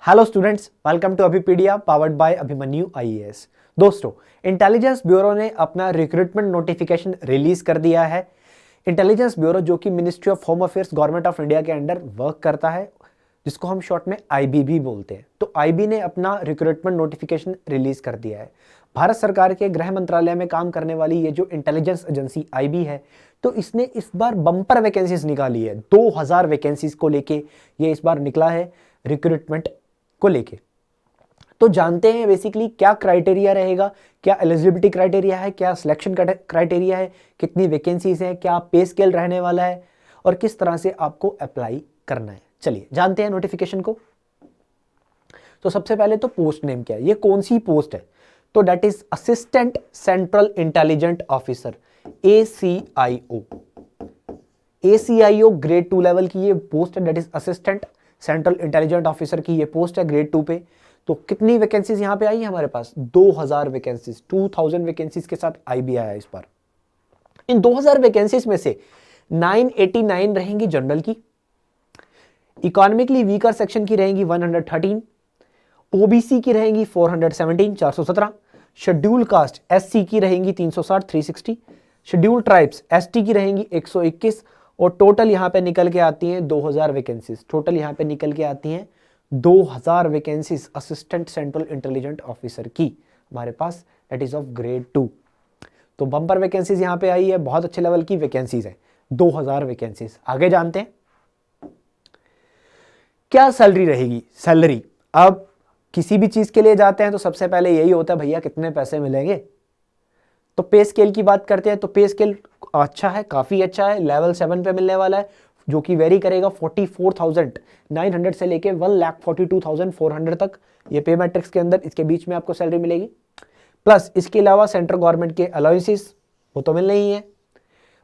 Hello students, welcome to Abhipedia powered by Abhimanyu IAS. दोस्तों, intelligence bureau ने अपना रिक्रूटमेंट नोटिफिकेशन रिलीज कर दिया है। इंटेलिजेंस ब्यूरो जो कि ministry of home affairs government of India के अंडर वर्क करता है, जिसको हम शॉर्ट में आईबी भी बोलते हैं। तो आईबी ने अपना रिक्रूटमेंट नोटिफिकेशन रिलीज कर दिया है। भारत सरकार के गृह मंत्रालय में काम करने वाली ये जो इंटेलिजेंस एजेंसी आईबी है, तो इसने इस बार बम्पर वैकेंसीज निकाली है। 2000 वैकेंसीज को लेके ये इस बार निकला है रिक्रूटमेंट को लेके। तो जानते हैं बेसिकली क्या क्राइटेरिया रहेगा, क्या एलिजिबिलिटी क्राइटेरिया है, क्या सिलेक्शन क्राइटेरिया है, कितनी वैकेंसीज हैं, क्या पे स्केल रहने वाला है और किस तरह से आपको अप्लाई करना है। चलिए जानते हैं नोटिफिकेशन को। तो सबसे पहले तो पोस्ट नेम क्या है, ये कौन सी पोस्ट है? तो that is assistant central intelligent officer, ACIO। ACIO grade 2 level की ये पोस्ट है, that is assistant central intelligent officer की ये पोस्ट है ग्रेड 2 पे। तो कितनी वैकेंसीज यहां पे आई है हमारे पास? 2000 वैकेंसीज, 2000 वैकेंसीज के साथ आईबी आया इस बार। इन 2000 वैकेंसीज में से 989 रहेंगी जनरल की, इकोनॉमिकली वीकर सेक्शन की रहेंगी 113, ओबीसी की रहेंगी 417 417, शेड्यूल कास्ट SC की रहेंगी 360 360, शेड्यूल ट्राइब्स ST की रहेंगी 121 और टोटल यहां पे निकल के आती हैं 2000 वैकेंसीज। टोटल यहां पे निकल के आती हैं 2000 vacancies assistant central intelligent officer की हमारे पास, दैट इज ऑफ ग्रेड 2। तो बम्पर वैकेंसीज यहां पे आई है, बहुत अच्छे लेवल की वैकेंसीज है, 2000 वैकेंसीज। आगे जानते हैं क्या सैलरी रहेगी। सैलरी, अब किसी भी चीज के लिए जाते हैं तो सबसे पहले यही होता है, भैया कितने पैसे मिलेंगे। तो पे स्केल की बात करते हैं तो पे स्केल अच्छा है, काफी अच्छा है, लेवल 7 पे मिलने वाला है, जो कि वेरी करेगा 44,900 से लेके 1,42,400 तक। ये पे मैट्रिक्स के अंदर इसके बीच में आपको सैलरी मिलेगी। प्लस इसके अलावा सेंट्रल गवर्नमेंट के अलाउंसेस वो तो मिलने ही है,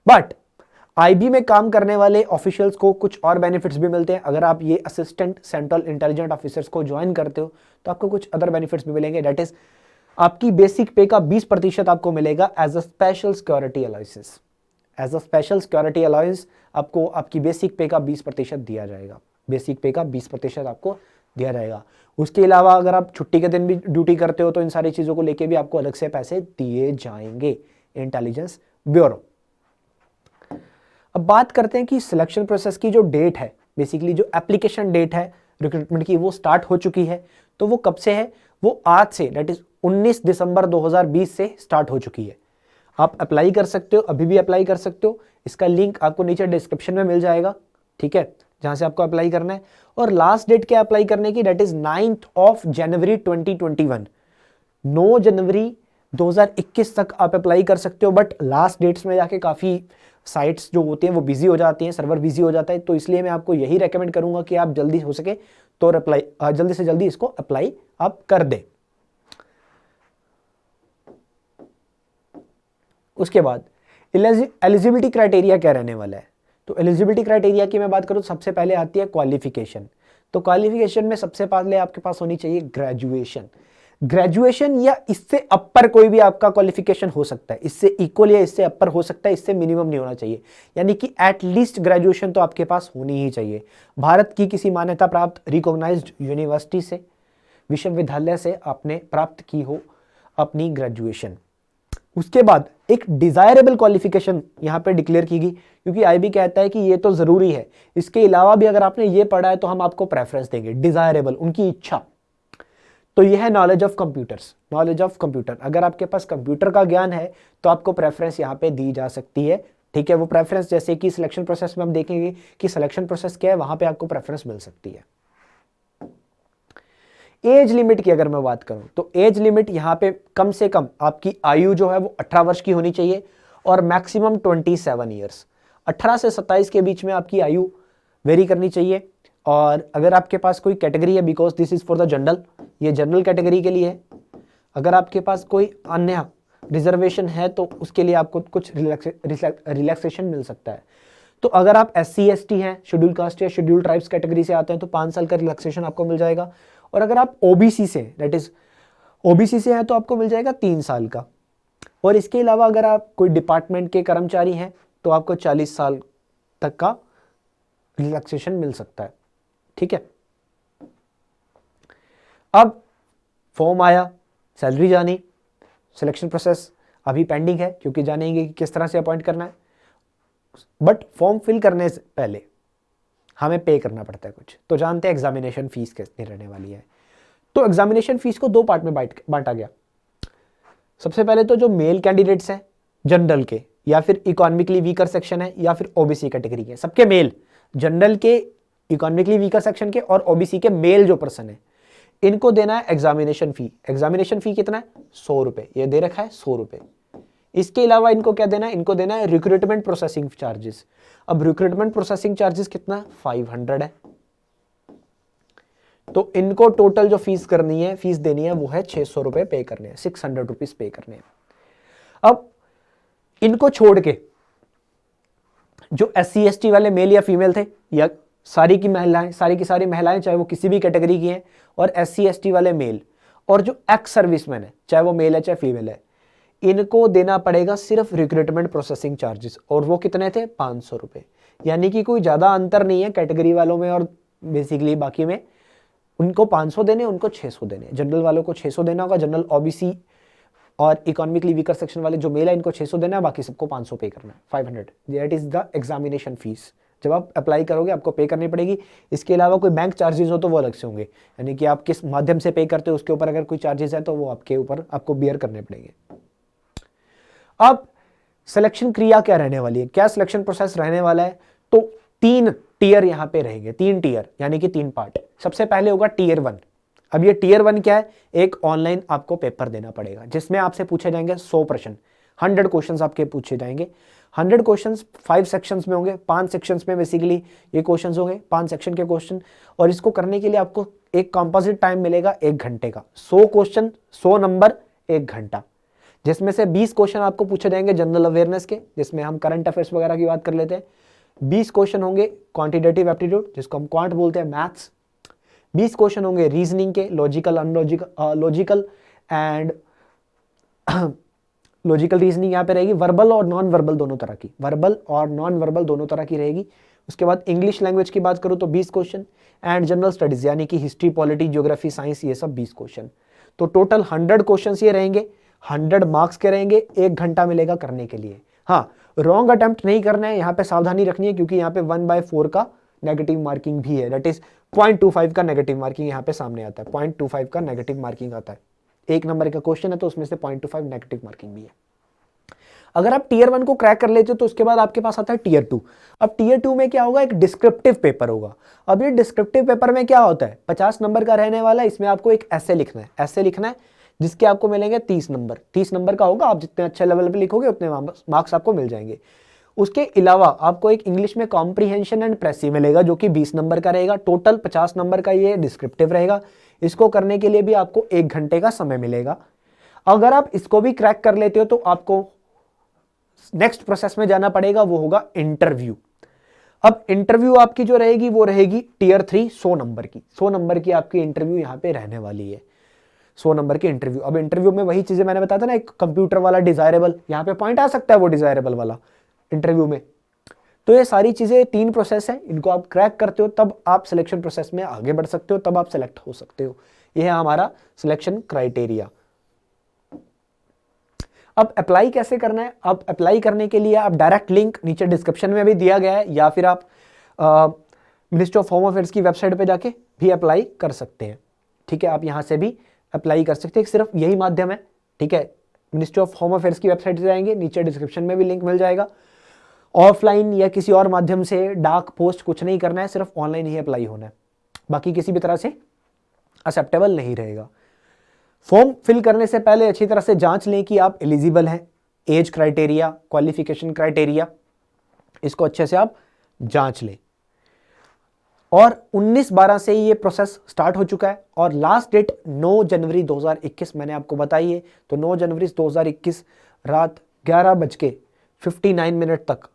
बट आईबी में काम करने वाले ऑफिशियल्स को कुछ और बेनिफिट्स भी मिलते हैं। अगर आप ये असिस्टेंट सेंट्रल इंटेलिजेंट ऑफिसर्स को ज्वाइन करते हो तो आपको कुछ अदर बेनिफिट्स भी मिलेंगे। दैट इज आपकी बेसिक पे का 20% आपको मिलेगा as a special security allowances. As a special security allowance आपको आपकी बेसिक पे का 20% दिया जाएगा। बेसिक पे का 20% आपको दिया जाएगा। उसके अलावा अगर आप छुट्टी के दिन भी ड्यूटी करते हो तो इन सारी चीज़ों को लेके भी आपको अलग से पैसे दिए जाएंगे इंटेलिजेंस ब्यूरो। अब बात करते हैं कि सिलेक्शन प्रोसेस की जो डेट है, बेसिकली जो एप्लीकेशन डेट है रिक्रूटमेंट की, वो स्टार्ट हो चुकी है। तो वो कब से है? वो आज से, दैट इज 19 दिसंबर 2020 से स्टार्ट हो चुकी है। आप अप्लाई कर सकते हो, अभी भी अप्लाई कर सकते हो। इसका लिंक आपको नीचे डिस्क्रिप्शन में मिल जाएगा, ठीक है, जहां से आपको अप्लाई करना है। और लास्ट डेट क्या अप्लाई करने की? दैट इज 9 जनवरी 2021। 9 जनवरी 2021 तक आप अप्लाई कर सकते हो, बट लास्ट डेट्स में जाके काफ़ी साइट्स जो होती हैं वो बिजी हो जाती हैं, सर्वर बिजी हो जाता है। तो इसलिए मैं आपको यही रेकमेंड करूंगा कि आप जल्दी हो सके तो अप्लाई, जल्दी से जल्दी इसको अप्लाई आप कर दें। उसके बाद एलिजिबिलिटी क्राइटेरिया क्या रहने वाला है? तो एलिजिबिलिटी क्राइटेरिया की मैं बात करूं तो सबसे पहले आती है क्वालिफिकेशन। तो क्वालिफिकेशन में सबसे पहले आपके पास होनी चाहिए ग्रेजुएशन। ग्रेजुएशन या इससे अपर कोई भी आपका क्वालिफिकेशन हो सकता है, इससे इक्वल या इससे अपर हो सकता है, इससे मिनिमम नहीं होना चाहिए। यानी कि एटलीस्ट ग्रेजुएशन तो आपके पास होनी ही चाहिए। भारत की किसी मान्यता प्राप्त रिकॉग्नाइज्ड यूनिवर्सिटी से, विश्वविद्यालय से आपने प्राप्त की हो अपनी ग्रेजुएशन। उसके बाद एक डिजायरेबल क्वालिफिकेशन यहां पे डिक्लेयर की गई, क्योंकि आईबी कहता है कि ये तो जरूरी है, इसके अलावा भी अगर आपने ये पढ़ा है तो हम आपको प्रेफरेंस देंगे। डिजायरेबल, उनकी इच्छा। तो यह है knowledge of computers. Knowledge of computer, अगर आपके पास कंप्यूटर का ज्ञान है तो आपको प्रेफरेंस यहां पे दी जा सकती है, ठीक है। वो प्रेफरेंस जैसे कि सिलेक्शन प्रोसेस में हम देखेंगे कि सिलेक्शन प्रोसेस क्या है, वहां पे आपको प्रेफरेंस मिल सकती है। एज लिमिट की अगर मैं बात करूं तो एज लिमिट यहां पे कम से कम आपकी आयु जो है वो 18 वर्ष की होनी चाहिए और मैक्सिमम 27 ईयर्स। 18 से 27 के बीच में आपकी आयु वेरी करनी चाहिए। और अगर आपके पास कोई कैटेगरी है, because this is for the general, ये जनरल कैटेगरी के लिए है। अगर आपके पास कोई अन्य रिजर्वेशन है तो उसके लिए आपको कुछ रिलैक्सेशन मिल सकता है। तो अगर आप SC ST हैं, शेड्यूल कास्ट या शेड्यूल ट्राइब्स कैटेगरी से आते हैं तो 5 साल का रिलैक्सेशन आपको मिल जाएगा। और अगर आप OBC से, दैट इज OBC से हैं तो आपको मिल जाएगा 3 साल का। और इसके अलावा अगर आप कोई डिपार्टमेंट के कर्मचारी हैं तो आपको 40 साल तक का रिलैक्सेशन मिल सकता है, ठीक है। अब फॉर्म आया, सैलरी जानी, सिलेक्शन प्रोसेस अभी पेंडिंग है क्योंकि जानेंगे कि किस तरह से अपॉइंट करना है। बट फॉर्म फिल करने से पहले हमें पे करना पड़ता है कुछ, तो जानते हैं एग्जामिनेशन फीस कितनी रहने वाली है। तो एग्जामिनेशन फीस को 2 पार्ट में बांटा गया। सबसे पहले तो जो मेल कैंडिडेट्स हैं जनरल के, या फिर इकोनॉमिकली वीकर सेक्शन है, या फिर ओबीसी कैटेगरी के, सबके मेल, जनरल के, इकोनॉमिकली वीकर सेक्शन के और ओबीसी के मेल जो पर्सन है, इनको देना है एग्जामिनेशन फी। एग्जामिनेशन फी कितना है? 100 रुपए, ये दे रखा है 100 रुपए। इसके अलावा इनको क्या देना है? इनको देना है रिक्रूटमेंट प्रोसेसिंग चार्जेस। अब रिक्रूटमेंट प्रोसेसिंग चार्जेस कितना? 500 है। तो इनको टोटल जो फीस करनी है, फीस देनी है, वो है 600 रुपए पे करने हैं, 600 रुपीज पे करने हैं। अब इनको छोड़ के जो SC ST वाले मेल या फीमेल थे, या सारी की महिलाएं, सारी की सारी महिलाएं, चाहे वो किसी भी कैटेगरी की हैं, और SC ST वाले मेल, और जो एक्स सर्विसमैन है, चाहे वो मेल है चाहे फीमेल है, इनको देना पड़ेगा सिर्फ रिक्रूटमेंट प्रोसेसिंग चार्जेस। और वो कितने थे? 500 रुपए। यानी कि कोई ज्यादा अंतर नहीं है कैटेगरी वालों में और बेसिकली बाकी में। उनको 500 देने, उनको 600 देने। जनरल वालों को 600 देना होगा, जनरल OBC और इकोनॉमिकली वीकर सेक्शन वाले जो मेल है इनको 600 देना है, बाकी सबको 500 पे करना है, 500। That is the examination fees. जब आप अप्लाई करोगे आपको पे करनी पड़ेगी। इसके अलावा कोई बैंक चार्जेस हो तो वो अलग से होंगे, यानी कि आप किस माध्यम से पे करते हो उसके ऊपर अगर कोई चार्जेस है तो वो आपके ऊपर आपको बियर करने पड़ेंगे। अब सिलेक्शन क्रिया क्या रहने वाली है, क्या सिलेक्शन प्रोसेस रहने वाला है? तो 3 टियर यहां पे रहेंगे, 3 टियर यानी कि 3 पार्ट। सबसे पहले होगा टियर 1। अब ये टियर 1 क्या है? एक ऑनलाइन आपको पेपर देना पड़ेगा जिसमें आपसे पूछे जाएंगे 100 प्रश्न, 100 क्वेश्चंस आपके पूछे जाएंगे। 100 क्वेश्चंस 5 सेक्शंस में होंगे, 5 सेक्शंस में बेसिकली ये क्वेश्चंस होंगे, 5 सेक्शन के क्वेश्चन। और इसको करने के लिए आपको एक कंपोजिट टाइम मिलेगा 1 घंटे का। 100 क्वेश्चन, 100 नंबर, 1 घंटा, जिसमें से 20 क्वेश्चन आपको पूछे जाएंगे जनरल अवेयरनेस के, जिसमें हम करंट अफेयर्स वगैरह की बात कर लेते हैं। 20 क्वेश्चन होंगे क्वांटिटेटिव एप्टीट्यूड, जिसको हम क्वांट बोलते हैं, मैथ्स। 20 क्वेश्चन होंगे रीजनिंग के, logical, analogical, logical and logical reasoning यहाँ पे रहेगी। वर्बल और नॉन वर्बल दोनों तरह की, वर्बल और नॉन वर्बल दोनों तरह की रहेगी। उसके बाद इंग्लिश लैंग्वेज की बात करूँ तो 20 क्वेश्चन, एंड जनरल स्टडीज यानी कि हिस्ट्री, पॉलिटी, ज्योग्राफी, साइंस, ये सब 20 क्वेश्चन। तो टोटल 100 क्वेश्चन ये रहेंगे, 100 मार्क्स के रहेंगे, 1 घंटा मिलेगा करने के लिए। हाँ, रॉन्ग अटेम्प्ट नहीं करना है, यहाँ पे सावधानी रखनी है क्योंकि यहाँ पे 1/4 का नेगेटिव मार्किंग भी है, दैट इज 0.25 का नेगेटिव मार्किंग यहाँ पे सामने आता है। 0.25 का नेगेटिव मार्किंग आता है। 1 नंबर का क्वेश्चन है तो उसमें से 0.25 नेगेटिव मार्किंग भी है। अगर आप टियर 1 को क्रैक कर लेते हो तो उसके बाद आपके पास आता है टियर 2। अब टियर 2 में क्या होगा? एक डिस्क्रिप्टिव पेपर होगा। अब ये डिस्क्रिप्टिव पेपर में क्या होता है? 50 नंबर का रहने वाला है। इसमें आपको एक ऐसे लिखना है, ऐसे लिखना है जिसके आपको मिलेंगे 30 नंबर। 30 नंबर का होगा, आप जितने अच्छे लेवल पे लिखोगे उतने मार्क्स आपको मिल जाएंगे। उसके अलावा आपको एक इंग्लिश में कॉम्प्रीहेंशन एंड प्रेसी मिलेगा जो कि 20 नंबर का रहेगा। टोटल 50 नंबर का ये डिस्क्रिप्टिव रहेगा। इसको करने के लिए भी आपको 1 घंटे का समय मिलेगा। अगर आप इसको भी क्रैक कर लेते हो तो आपको नेक्स्ट प्रोसेस में जाना पड़ेगा, वो होगा इंटरव्यू। अब इंटरव्यू आपकी जो रहेगी वो रहेगी टियर 3, 100 नंबर की। 100 नंबर की आपकी इंटरव्यू यहाँ पे रहने वाली है, 100 नंबर की इंटरव्यू। अब इंटरव्यू में वही चीजें मैंने बताया था ना, एक कंप्यूटर वाला डिजायरेबल, यहाँ पे पॉइंट आ सकता है वो डिजायरेबल वाला इंटरव्यू में। तो ये सारी चीजें 3 प्रोसेस हैं, इनको आप क्रैक करते हो तब आप सिलेक्शन प्रोसेस में आगे बढ़ सकते हो, तब आप सिलेक्ट हो सकते हो। यह है हमारा सिलेक्शन क्राइटेरिया। अब अप्लाई कैसे करना है? अब अप्लाई करने के लिए आप डायरेक्ट लिंक नीचे डिस्क्रिप्शन में भी दिया गया है, या फिर आप मिनिस्ट्री ऑफ होम अफेयर्स की वेबसाइट पे जाके भी अप्लाई कर सकते हैं। ठीक है, आप यहां से भी अप्लाई कर सकते हैं, सिर्फ यही माध्यम है। ठीक है, मिनिस्ट्री ऑफ होम अफेयर्स की वेबसाइट से जाएंगे, नीचे डिस्क्रिप्शन में भी लिंक मिल जाएगा। ऑफलाइन या किसी और माध्यम से डाक पोस्ट कुछ नहीं करना है, सिर्फ ऑनलाइन ही अप्लाई होना है, बाकी किसी भी तरह से एक्सेप्टेबल नहीं रहेगा। फॉर्म फिल करने से पहले अच्छी तरह से जांच लें कि आप एलिजिबल हैं, एज क्राइटेरिया, क्वालिफिकेशन क्राइटेरिया, इसको अच्छे से आप जांच लें। और 19/12 से ये प्रोसेस स्टार्ट हो चुका है और लास्ट डेट 9 जनवरी 2021 मैंने आपको बताई है। तो 9 जनवरी 2021 रात 11:59 तक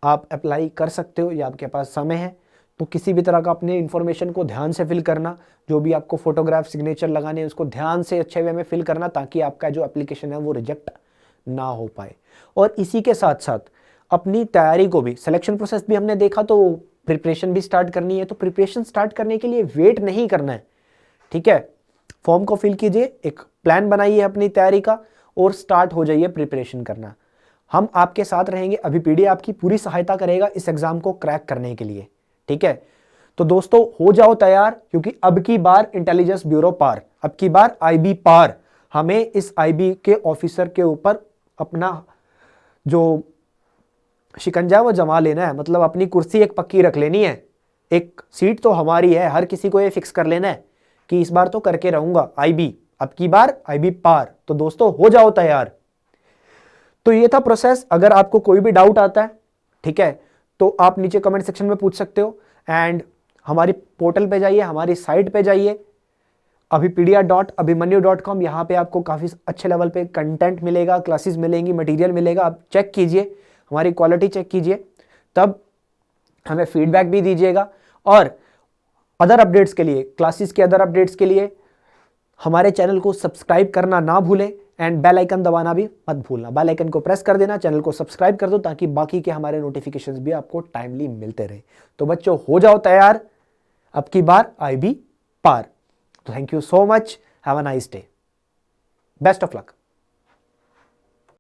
आप अप्लाई कर सकते हो, ये आपके पास समय है। तो किसी भी तरह का अपने इन्फॉर्मेशन को ध्यान से फिल करना, जो भी आपको फोटोग्राफ सिग्नेचर लगाने हैं उसको ध्यान से अच्छे वे में फिल करना, ताकि आपका जो एप्लीकेशन है वो रिजेक्ट ना हो पाए। और इसी के साथ साथ अपनी तैयारी को भी, सिलेक्शन प्रोसेस भी हमने देखा तो प्रिपरेशन भी स्टार्ट करनी है। तो प्रिपरेशन स्टार्ट करने के लिए वेट नहीं करना है, ठीक है। फॉर्म को फिल कीजिए, एक प्लान बनाइए अपनी तैयारी का और स्टार्ट हो जाइए प्रिपरेशन करना। हम आपके साथ रहेंगे, अभी पीडी आपकी पूरी सहायता करेगा इस एग्जाम को क्रैक करने के लिए, ठीक है। तो दोस्तों हो जाओ तैयार, क्योंकि अब की बार इंटेलिजेंस ब्यूरो पार, अब की बार आईबी पार। हमें इस आईबी के ऑफिसर के ऊपर अपना जो शिकंजा वो जमा लेना है, मतलब अपनी कुर्सी एक पक्की रख लेनी है। एक सीट तो हमारी है, हर किसी को ये फिक्स कर लेना है कि इस बार तो करके रहूंगा आईबी, अब की बार आईबी पार। तो दोस्तों हो जाओ तैयार। तो ये था प्रोसेस। अगर आपको कोई भी डाउट आता है, ठीक है, तो आप नीचे कमेंट सेक्शन में पूछ सकते हो। एंड हमारी पोर्टल पे जाइए, हमारी साइट पे जाइए abhipedia.abhimanyu.com। यहाँ पे आपको काफ़ी अच्छे लेवल पे कंटेंट मिलेगा, क्लासेस मिलेंगी, मटेरियल मिलेगा। आप चेक कीजिए, हमारी क्वालिटी चेक कीजिए, तब हमें फीडबैक भी दीजिएगा। और अदर अपडेट्स के लिए, क्लासेस के अदर अपडेट्स के लिए हमारे चैनल को सब्सक्राइब करना ना भूलें एंड बेल आइकन दबाना भी मत भूलना। बेल आइकन को प्रेस कर देना, चैनल को सब्सक्राइब कर दो ताकि बाकी के हमारे नोटिफिकेशंस भी आपको टाइमली मिलते रहे। तो बच्चों हो जाओ तैयार, अब की बार आईबी पार। Thank you so much, have a nice day, best of luck.